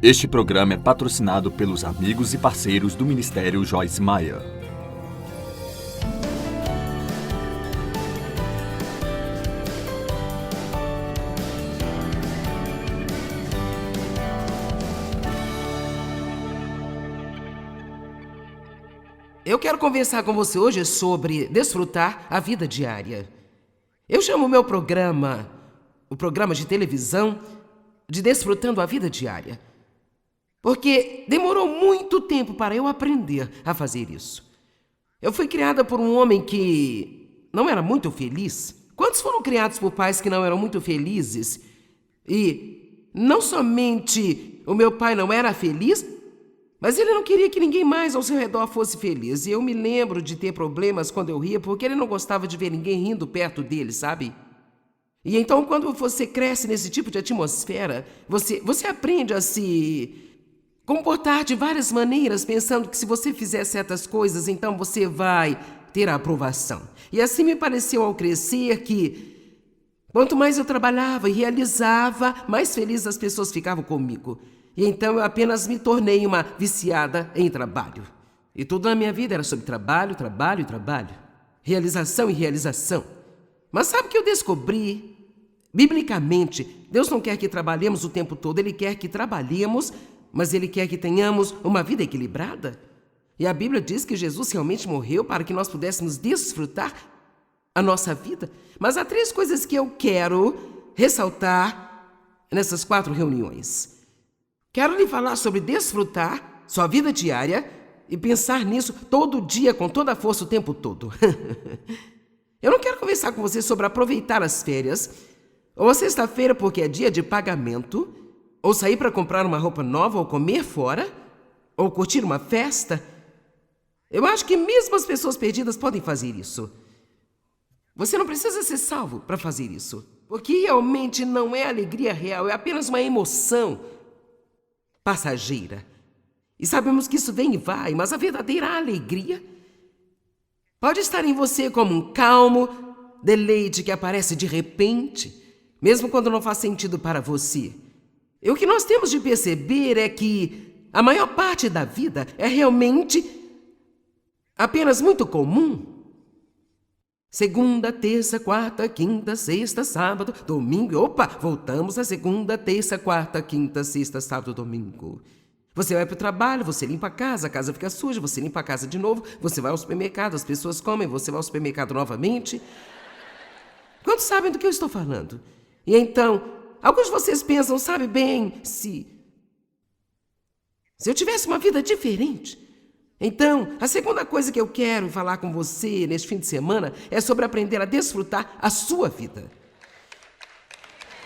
Este programa é patrocinado pelos amigos e parceiros do Ministério Joyce Meyer. Eu quero conversar com você hoje sobre desfrutar a vida diária. Eu chamo o meu programa, o programa de televisão, de Desfrutando a Vida Diária. Porque demorou muito tempo para eu aprender a fazer isso. Eu fui criada por um homem que não era muito feliz. Quantos foram criados por pais que não eram muito felizes? E não somente o meu pai não era feliz, mas ele não queria que ninguém mais ao seu redor fosse feliz. E eu me lembro de ter problemas quando eu ria, porque ele não gostava de ver ninguém rindo perto dele, sabe? E então, quando você cresce nesse tipo de atmosfera, você aprende a se comportar de várias maneiras, pensando que se você fizer certas coisas, então você vai ter a aprovação. E assim me pareceu ao crescer que, quanto mais eu trabalhava e realizava, mais felizes as pessoas ficavam comigo. E então eu apenas me tornei uma viciada em trabalho. E tudo na minha vida era sobre trabalho, trabalho e trabalho. Realização e realização. Mas sabe o que eu descobri? Biblicamente, Deus não quer que trabalhemos o tempo todo, Ele quer que trabalhemos, mas Ele quer que tenhamos uma vida equilibrada. E a Bíblia diz que Jesus realmente morreu para que nós pudéssemos desfrutar a nossa vida. Mas há 3 coisas que eu quero ressaltar nessas 4 reuniões. Quero lhe falar sobre desfrutar sua vida diária e pensar nisso todo dia, com toda a força, o tempo todo. Eu não quero conversar com você sobre aproveitar as férias, ou a sexta-feira porque é dia de pagamento, ou sair para comprar uma roupa nova, ou comer fora, ou curtir uma festa. Eu acho que mesmo as pessoas perdidas podem fazer isso. Você não precisa ser salvo para fazer isso, porque realmente não é alegria real, é apenas uma emoção passageira. E sabemos que isso vem e vai, mas a verdadeira alegria pode estar em você como um calmo deleite que aparece de repente, mesmo quando não faz sentido para você. E o que nós temos de perceber é que a maior parte da vida é realmente apenas muito comum. Segunda, terça, quarta, quinta, sexta, sábado, domingo. Opa, voltamos a segunda, terça, quarta, quinta, sexta, sábado, domingo. Você vai para o trabalho, você limpa a casa fica suja, você limpa a casa de novo, você vai ao supermercado, as pessoas comem, você vai ao supermercado novamente. Quantos sabem do que eu estou falando? E então, alguns de vocês pensam, sabe bem, se eu tivesse uma vida diferente. Então, a segunda coisa que eu quero falar com você neste fim de semana é sobre aprender a desfrutar a sua vida.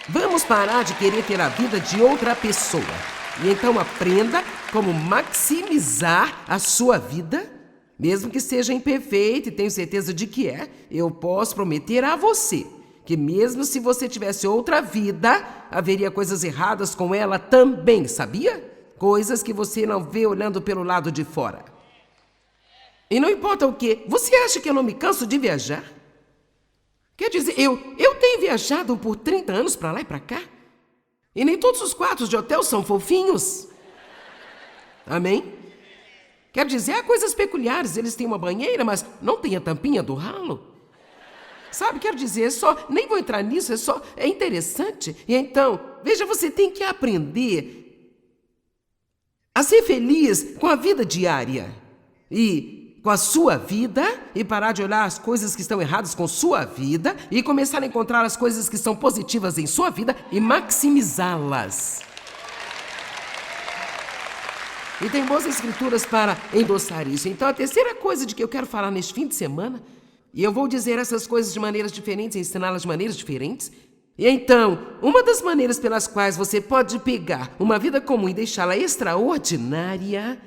Vamos parar de querer ter a vida de outra pessoa. E então aprenda como maximizar a sua vida, mesmo que seja imperfeita, e tenho certeza de que é. Eu posso prometer a você que mesmo se você tivesse outra vida, haveria coisas erradas com ela também, sabia? Coisas que você não vê olhando pelo lado de fora. E não importa o quê, você acha que eu não me canso de viajar? Quer dizer, eu tenho viajado por 30 anos para lá e para cá. E nem todos os quartos de hotel são fofinhos. Amém? Quer dizer, há coisas peculiares, eles têm uma banheira, mas não tem a tampinha do ralo. Sabe, quero dizer, nem vou entrar nisso, é interessante. E então, veja, você tem que aprender a ser feliz com a vida diária. E com a sua vida, e parar de olhar as coisas que estão erradas com sua vida, e começar a encontrar as coisas que são positivas em sua vida e maximizá-las. E tem boas escrituras para endossar isso. Então, a terceira coisa de que eu quero falar neste fim de semana, e eu vou dizer essas coisas de maneiras diferentes, ensiná-las de maneiras diferentes. E então, uma das maneiras pelas quais você pode pegar uma vida comum e deixá-la extraordinária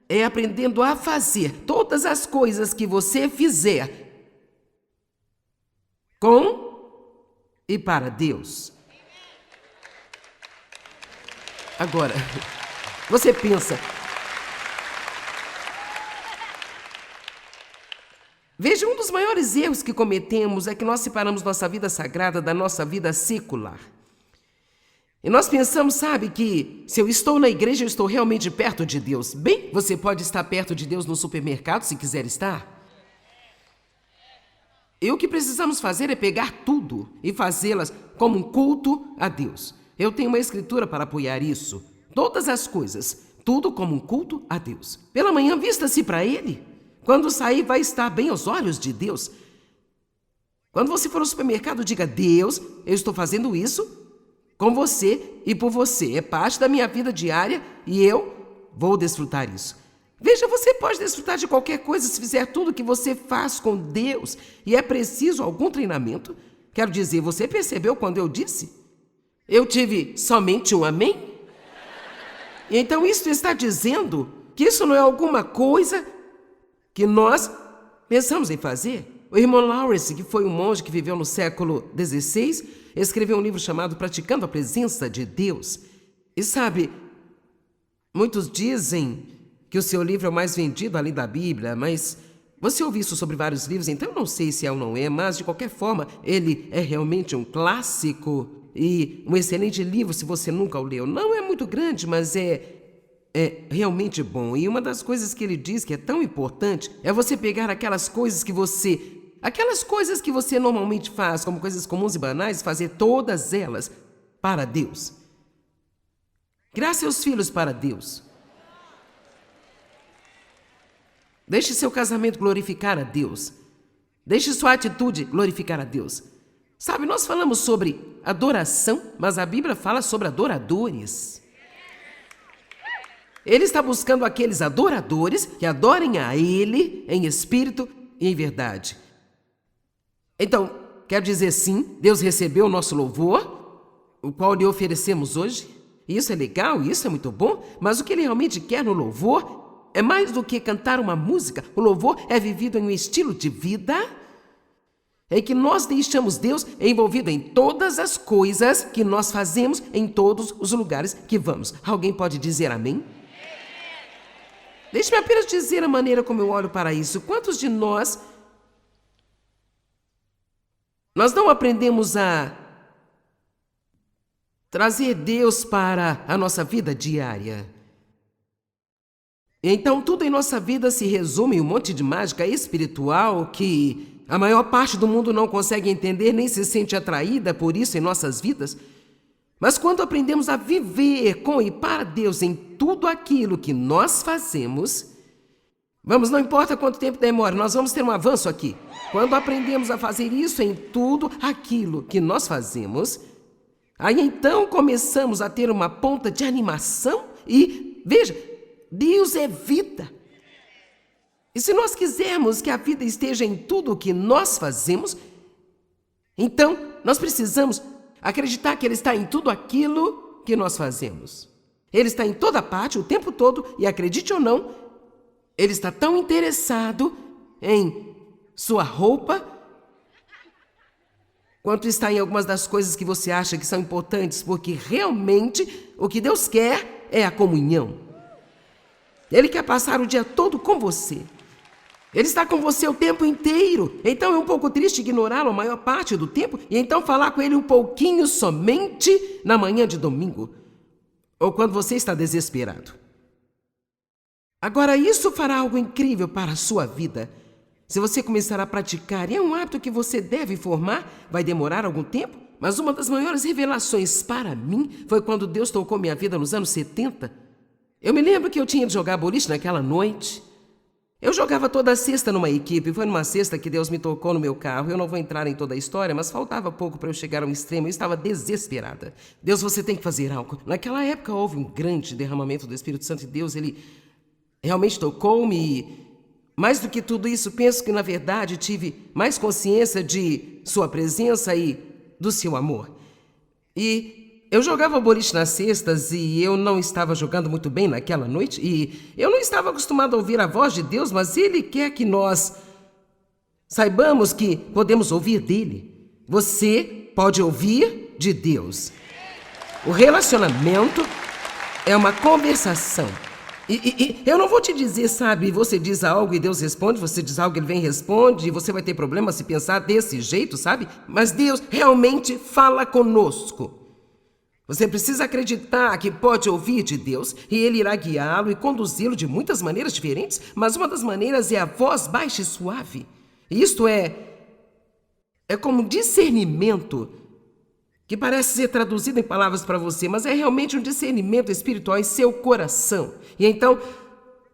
é aprendendo a fazer todas as coisas que você fizer com e para Deus. Agora, você pensa, veja, um dos maiores erros que cometemos é que nós separamos nossa vida sagrada da nossa vida secular. E nós pensamos, sabe, que se eu estou na igreja, eu estou realmente perto de Deus. Bem, você pode estar perto de Deus no supermercado se quiser estar. E o que precisamos fazer é pegar tudo e fazê-las como um culto a Deus. Eu tenho uma escritura para apoiar isso. Todas as coisas, tudo como um culto a Deus. Pela manhã, vista-se para Ele. Quando sair, vai estar bem aos olhos de Deus. Quando você for ao supermercado, diga: Deus, eu estou fazendo isso com você e por você. É parte da minha vida diária e eu vou desfrutar isso. Veja, você pode desfrutar de qualquer coisa se fizer tudo que você faz com Deus. E é preciso algum treinamento. Quero dizer, você percebeu quando eu disse? Eu tive somente um amém? E então isso está dizendo que isso não é alguma coisa que nós pensamos em fazer. O irmão Lawrence, que foi um monge que viveu no século XVI, escreveu um livro chamado Praticando a Presença de Deus. E sabe, muitos dizem que o seu livro é o mais vendido além da Bíblia, mas você ouviu isso sobre vários livros, então eu não sei se é ou não é, mas de qualquer forma, ele é realmente um clássico e um excelente livro se você nunca o leu. Não é muito grande, mas é realmente bom. E uma das coisas que ele diz que é tão importante é você pegar aquelas coisas que você normalmente faz, como coisas comuns e banais, fazer todas elas para Deus. Criar seus filhos para Deus. Deixe seu casamento glorificar a Deus. Deixe sua atitude glorificar a Deus. Sabe, nós falamos sobre adoração, mas a Bíblia fala sobre adoradores. Ele está buscando aqueles adoradores que adorem a Ele em espírito e em verdade. Então, quer dizer sim, Deus recebeu o nosso louvor, o qual lhe oferecemos hoje. Isso é legal, isso é muito bom, mas o que Ele realmente quer no louvor é mais do que cantar uma música. O louvor é vivido em um estilo de vida em que nós deixamos Deus envolvido em todas as coisas que nós fazemos, em todos os lugares que vamos. Alguém pode dizer amém? Deixe-me apenas dizer a maneira como eu olho para isso. Quantos de nós não aprendemos a trazer Deus para a nossa vida diária? Então tudo em nossa vida se resume em um monte de mágica espiritual que a maior parte do mundo não consegue entender nem se sente atraída por isso em nossas vidas. Mas quando aprendemos a viver com e para Deus em tudo aquilo que nós fazemos, não importa quanto tempo demora, nós vamos ter um avanço aqui. Quando aprendemos a fazer isso em tudo aquilo que nós fazemos, aí então começamos a ter uma ponta de animação e, veja, Deus é vida. E se nós quisermos que a vida esteja em tudo o que nós fazemos, então nós precisamos acreditar que Ele está em tudo aquilo que nós fazemos. Ele está em toda parte, o tempo todo, e acredite ou não, Ele está tão interessado em sua roupa quanto está em algumas das coisas que você acha que são importantes, porque realmente o que Deus quer é a comunhão. Ele quer passar o dia todo com você. Ele está com você o tempo inteiro. Então é um pouco triste ignorá-lo a maior parte do tempo e então falar com ele um pouquinho somente na manhã de domingo ou quando você está desesperado. Agora, isso fará algo incrível para a sua vida. Se você começar a praticar, e é um hábito que você deve formar, vai demorar algum tempo, mas uma das maiores revelações para mim foi quando Deus tocou minha vida nos anos 70. Eu me lembro que eu tinha de jogar boliche naquela noite. Eu jogava toda sexta numa equipe. Foi numa sexta que Deus me tocou no meu carro. Eu não vou entrar em toda a história, mas faltava pouco para eu chegar ao extremo. Eu estava desesperada. Deus, você tem que fazer algo. Naquela época houve um grande derramamento do Espírito Santo de Deus. Ele realmente tocou-me. Mais do que tudo isso, penso que na verdade tive mais consciência de sua presença e do seu amor. E eu jogava boliche nas sextas e eu não estava jogando muito bem naquela noite e eu não estava acostumado a ouvir a voz de Deus, mas Ele quer que nós saibamos que podemos ouvir dEle. Você pode ouvir de Deus. O relacionamento é uma conversação. E eu não vou te dizer, sabe, você diz algo e Deus responde, você diz algo e Ele vem e responde, e você vai ter problema se pensar desse jeito, sabe? Mas Deus realmente fala conosco. Você precisa acreditar que pode ouvir de Deus e Ele irá guiá-lo e conduzi-lo de muitas maneiras diferentes, mas uma das maneiras é a voz baixa e suave. Isto é como discernimento, que parece ser traduzido em palavras para você, mas é realmente um discernimento espiritual em seu coração. E então,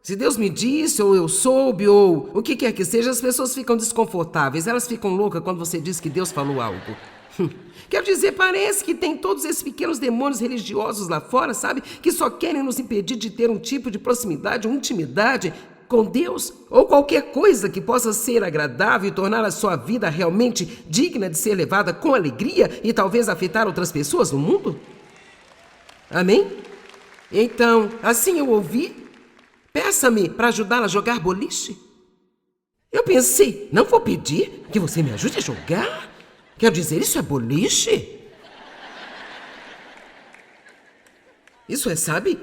se Deus me disse, ou eu soube, ou o que quer que seja, as pessoas ficam desconfortáveis, elas ficam loucas quando você diz que Deus falou algo. Quero dizer, parece que tem todos esses pequenos demônios religiosos lá fora, sabe? Que só querem nos impedir de ter um tipo de proximidade ou intimidade com Deus, ou qualquer coisa que possa ser agradável e tornar a sua vida realmente digna de ser levada com alegria e talvez afetar outras pessoas no mundo. Amém? Então, assim eu ouvi, peça-me para ajudá-la a jogar boliche. Eu pensei, não vou pedir que você me ajude a jogar? Quero dizer, isso é boliche? Isso é, sabe,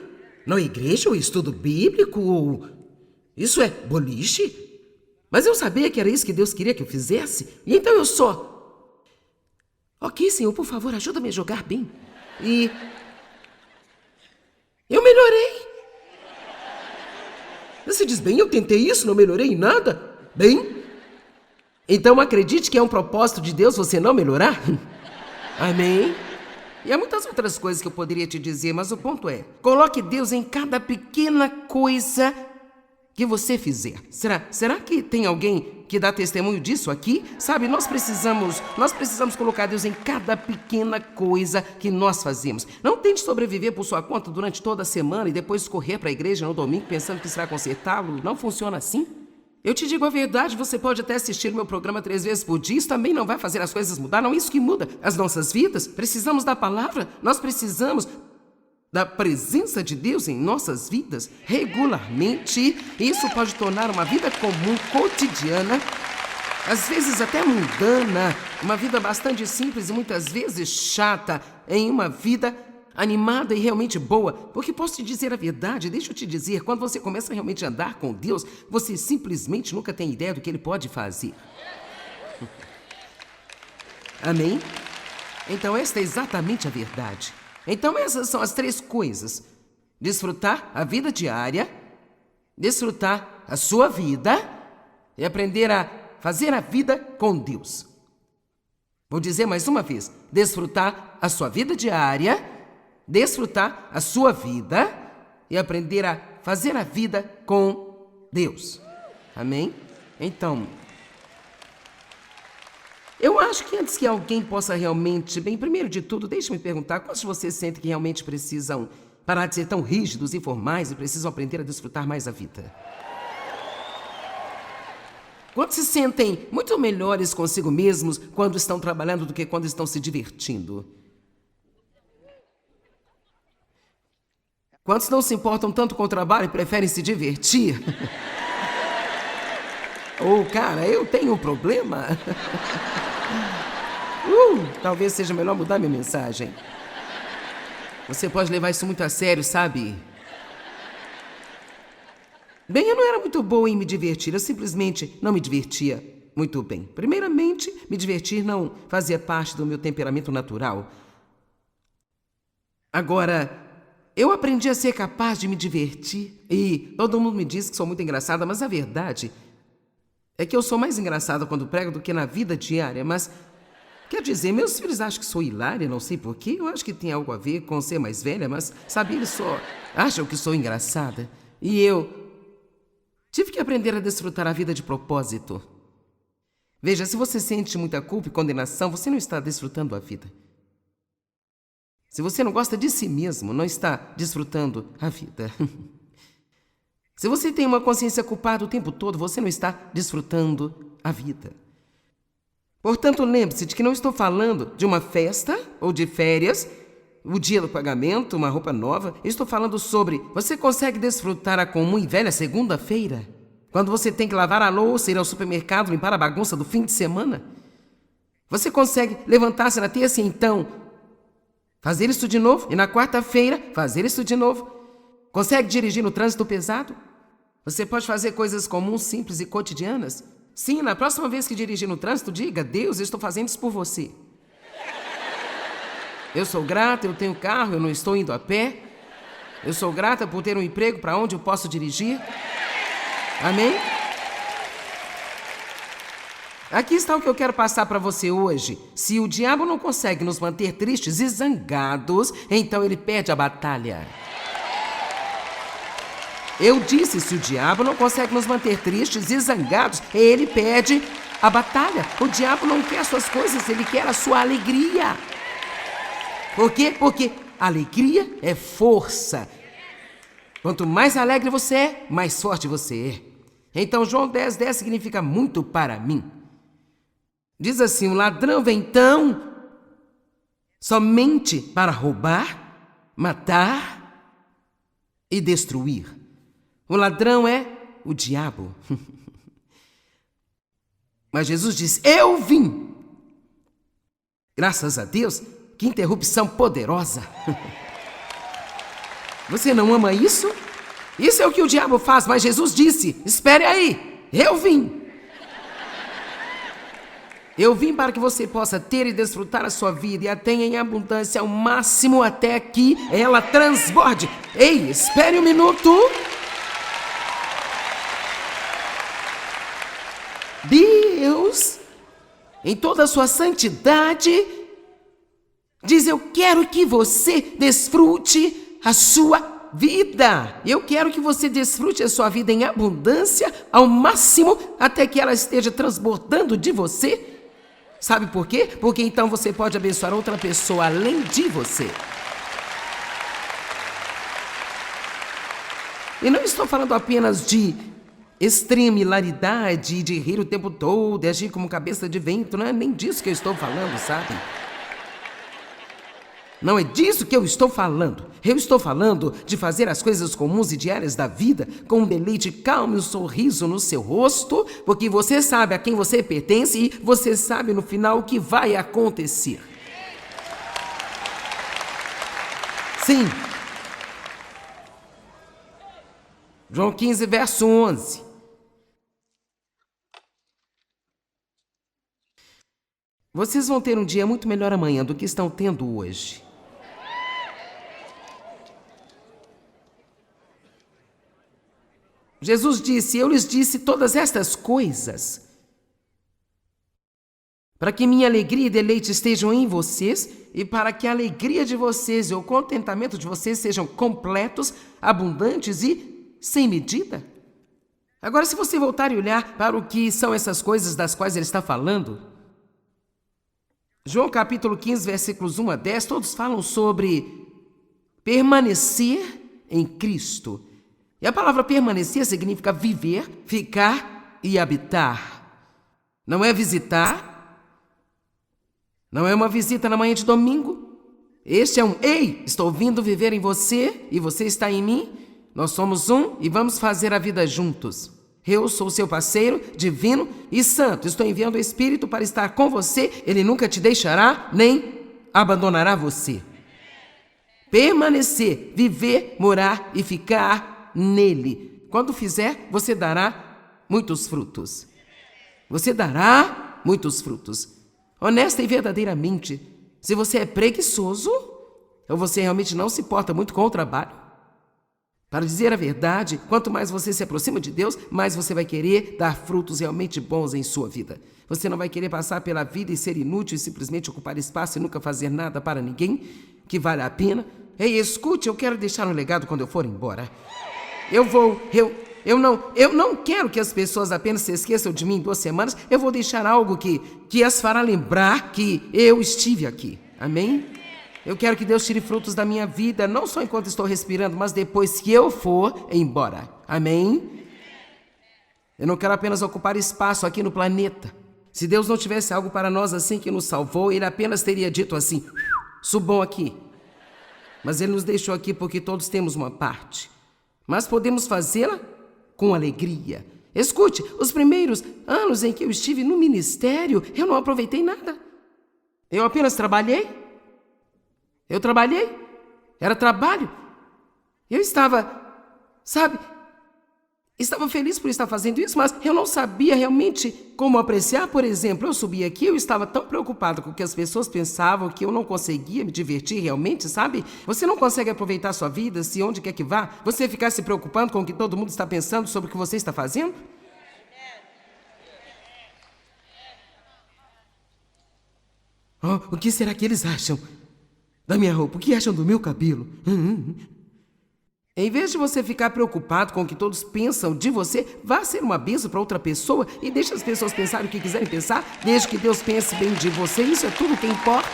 na igreja ou estudo bíblico ou... Isso é boliche? Mas eu sabia que era isso que Deus queria que eu fizesse. E então eu só... Ok, Senhor, por favor, ajuda-me a jogar bem. E... eu melhorei. Você diz, bem, eu tentei isso, não melhorei em nada. Bem... então acredite que é um propósito de Deus você não melhorar. Amém? E há muitas outras coisas que eu poderia te dizer, mas o ponto é, coloque Deus em cada pequena coisa que você fizer. Será que tem alguém que dá testemunho disso aqui? Sabe, nós precisamos colocar Deus em cada pequena coisa que nós fazemos. Não tente sobreviver por sua conta durante toda a semana e depois correr para a igreja no domingo pensando que será consertá-lo. Não funciona assim. Eu te digo a verdade, você pode até assistir meu programa 3 vezes por dia, isso também não vai fazer as coisas mudar, não é isso que muda as nossas vidas. Precisamos da palavra, nós precisamos da presença de Deus em nossas vidas regularmente. Isso pode tornar uma vida comum, cotidiana, às vezes até mundana, uma vida bastante simples e muitas vezes chata, em uma vida animada e realmente boa. Porque posso te dizer a verdade, deixa eu te dizer, quando você começa realmente a andar com Deus, você simplesmente nunca tem ideia do que Ele pode fazer. Amém? Então esta é exatamente a verdade. Então essas são as 3 coisas: desfrutar a vida diária, desfrutar a sua vida e aprender a fazer a vida com Deus. Vou dizer mais uma vez: desfrutar a sua vida diária, desfrutar a sua vida e aprender a fazer a vida com Deus. Amém? Então, eu acho que antes que alguém possa realmente... Bem, primeiro de tudo, deixe-me perguntar, quantos de vocês sentem que realmente precisam parar de ser tão rígidos e formais e precisam aprender a desfrutar mais a vida? Quantos se sentem muito melhores consigo mesmos quando estão trabalhando do que quando estão se divertindo? Quantos não se importam tanto com o trabalho e preferem se divertir? Cara, eu tenho um problema. Talvez seja melhor mudar minha mensagem. Você pode levar isso muito a sério, sabe? Bem, eu não era muito boa em me divertir, eu simplesmente não me divertia muito bem. Primeiramente, me divertir não fazia parte do meu temperamento natural. Agora, eu aprendi a ser capaz de me divertir e todo mundo me diz que sou muito engraçada, mas a verdade é que eu sou mais engraçada quando prego do que na vida diária, mas... Quer dizer, meus filhos acham que sou hilária, não sei porquê. Eu acho que tem algo a ver com ser mais velha, mas, sabe, eles só acham que sou engraçada. E eu tive que aprender a desfrutar a vida de propósito. Veja, se você sente muita culpa e condenação, você não está desfrutando a vida. Se você não gosta de si mesmo, não está desfrutando a vida. Se você tem uma consciência culpada o tempo todo, você não está desfrutando a vida. Portanto, lembre-se de que não estou falando de uma festa ou de férias, o dia do pagamento, uma roupa nova. Eu estou falando sobre você consegue desfrutar a comum e velha segunda-feira, quando você tem que lavar a louça, ir ao supermercado, limpar a bagunça do fim de semana. Você consegue levantar-se na terça e então fazer isso de novo, e na quarta-feira fazer isso de novo. Consegue dirigir no trânsito pesado? Você pode fazer coisas comuns, simples e cotidianas? Sim, na próxima vez que dirigir no trânsito, diga: Deus, eu estou fazendo isso por você. Eu sou grata, eu tenho carro, eu não estou indo a pé. Eu sou grata por ter um emprego para onde eu posso dirigir. Amém? Aqui está o que eu quero passar para você hoje. Se o diabo não consegue nos manter tristes e zangados, então ele perde a batalha. Eu disse, se o diabo não consegue nos manter tristes e zangados, ele perde a batalha. O diabo não quer suas coisas, ele quer a sua alegria. Por quê? Porque alegria é força. Quanto mais alegre você é, mais forte você é. Então, João 10:10 significa muito para mim. Diz assim, o ladrão vem então somente para roubar, matar e destruir. O ladrão é o diabo. Mas Jesus diz, eu vim. Graças a Deus, que interrupção poderosa. Você não ama isso? Isso é o que o diabo faz, mas Jesus disse, espere aí, eu vim. Eu vim para que você possa ter e desfrutar a sua vida e a tenha em abundância ao máximo até que ela transborde. Ei, espere um minuto. Deus, em toda a sua santidade, diz, eu quero que você desfrute a sua vida. Eu quero que você desfrute a sua vida em abundância ao máximo até que ela esteja transbordando de você. Sabe por quê? Porque então você pode abençoar outra pessoa além de você. E não estou falando apenas de extremilaridade, de rir o tempo todo, de agir como cabeça de vento, não é nem disso que eu estou falando, sabe? Não é disso que eu estou falando. Eu estou falando de fazer as coisas comuns e diárias da vida com um deleite calmo e um sorriso no seu rosto, porque você sabe a quem você pertence e você sabe no final o que vai acontecer. Sim. João 15, verso 11. Vocês vão ter um dia muito melhor amanhã do que estão tendo hoje. Jesus disse, eu lhes disse todas estas coisas, para que minha alegria e deleite estejam em vocês e para que a alegria de vocês e o contentamento de vocês sejam completos, abundantes e sem medida. Agora, se você voltar e olhar para o que são essas coisas das quais ele está falando, João capítulo 15, versículos 1 a 10, todos falam sobre permanecer em Cristo. E a palavra permanecer significa viver, ficar e habitar. Não é visitar. Não é uma visita na manhã de domingo. Este é um, ei, estou vindo viver em você e você está em mim. Nós somos um e vamos fazer a vida juntos. Eu sou seu parceiro, divino e santo. Estou enviando o Espírito para estar com você. Ele nunca te deixará nem abandonará você. Permanecer, viver, morar e ficar nele. Quando fizer, você dará muitos frutos. Você dará muitos frutos. Honesta e verdadeiramente, se você é preguiçoso, ou você realmente não se importa muito com o trabalho, para dizer a verdade, quanto mais você se aproxima de Deus, mais você vai querer dar frutos realmente bons em sua vida. Você não vai querer passar pela vida e ser inútil e simplesmente ocupar espaço e nunca fazer nada para ninguém que vale a pena. Ei, escute, eu quero deixar um legado quando eu for embora. Eu não quero que as pessoas apenas se esqueçam de mim em 2 semanas. Eu vou deixar algo que as fará lembrar que eu estive aqui. Amém? Eu quero que Deus tire frutos da minha vida, não só enquanto estou respirando, mas depois que eu for embora. Amém? Eu não quero apenas ocupar espaço aqui no planeta. Se Deus não tivesse algo para nós assim que nos salvou, Ele apenas teria dito assim, subam aqui. Mas Ele nos deixou aqui porque todos temos uma parte. Mas podemos fazê-la com alegria. Escute, os primeiros anos em que eu estive no ministério, eu não aproveitei nada. Eu apenas trabalhei. Era trabalho. Eu estava, sabe, estava feliz por estar fazendo isso, mas eu não sabia realmente como apreciar. Por exemplo, eu subi aqui, eu estava tão preocupado com o que as pessoas pensavam que eu não conseguia me divertir realmente, sabe? Você não consegue aproveitar a sua vida, se onde quer que vá, você ficar se preocupando com o que todo mundo está pensando sobre o que você está fazendo? Oh, o que será que eles acham da minha roupa? O que acham do meu cabelo? Em vez de você ficar preocupado com o que todos pensam de você, vá ser uma bênção para outra pessoa e deixe as pessoas pensarem o que quiserem pensar, desde que Deus pense bem de você. Isso é tudo que importa.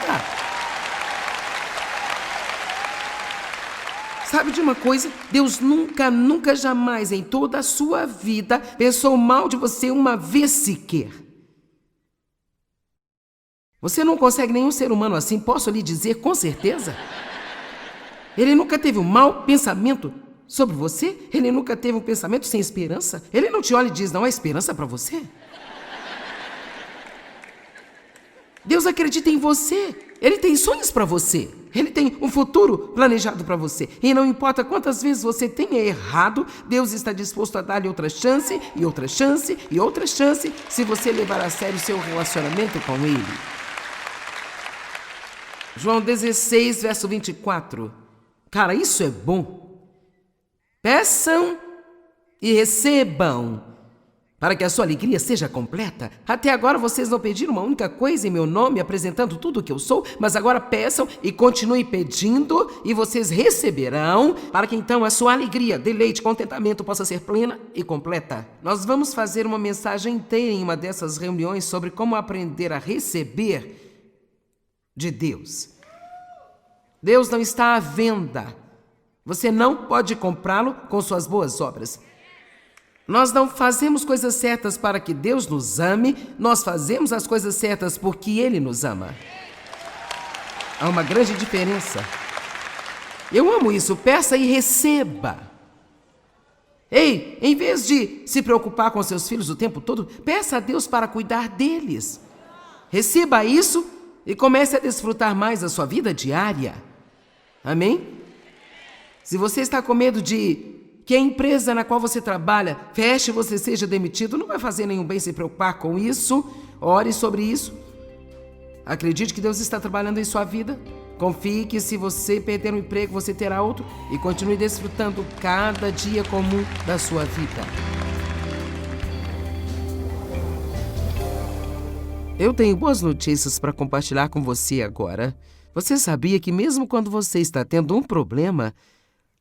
Sabe de uma coisa? Deus nunca, jamais em toda a sua vida pensou mal de você uma vez sequer. Você não consegue nenhum ser humano assim, posso lhe dizer com certeza? Ele nunca teve um mau pensamento sobre você? Ele nunca teve um pensamento sem esperança? Ele não te olha e diz, não há esperança para você? Deus acredita em você. Ele tem sonhos para você. Ele tem um futuro planejado para você. E não importa quantas vezes você tenha errado, Deus está disposto a dar-lhe outra chance, e outra chance, e outra chance, se você levar a sério o seu relacionamento com Ele. João 16, verso 24. Cara, isso é bom. Peçam e recebam, para que a sua alegria seja completa. Até agora vocês não pediram uma única coisa em meu nome, apresentando tudo o que eu sou, mas agora peçam e continuem pedindo, e vocês receberão, para que então a sua alegria, deleite, contentamento possa ser plena e completa. Nós vamos fazer uma mensagem inteira em uma dessas reuniões sobre como aprender a receber de Deus. Deus não está à venda. Você não pode comprá-lo com suas boas obras. Nós não fazemos coisas certas para que Deus nos ame, nós fazemos as coisas certas porque Ele nos ama. Há uma grande diferença. Eu amo isso, peça e receba. Ei, em vez de se preocupar com seus filhos o tempo todo, peça a Deus para cuidar deles. Receba isso e comece a desfrutar mais da sua vida diária. Amém? Se você está com medo de que a empresa na qual você trabalha feche e você seja demitido, não vai fazer nenhum bem se preocupar com isso. Ore sobre isso. Acredite que Deus está trabalhando em sua vida. Confie que se você perder um emprego, você terá outro. E continue desfrutando cada dia comum da sua vida. Eu tenho boas notícias para compartilhar com você agora. Você sabia que mesmo quando você está tendo um problema,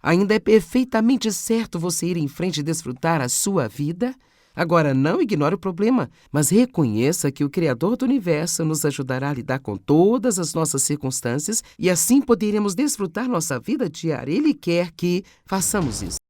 ainda é perfeitamente certo você ir em frente e desfrutar a sua vida? Agora, não ignore o problema, mas reconheça que o Criador do Universo nos ajudará a lidar com todas as nossas circunstâncias e assim poderemos desfrutar nossa vida diária. Ele quer que façamos isso.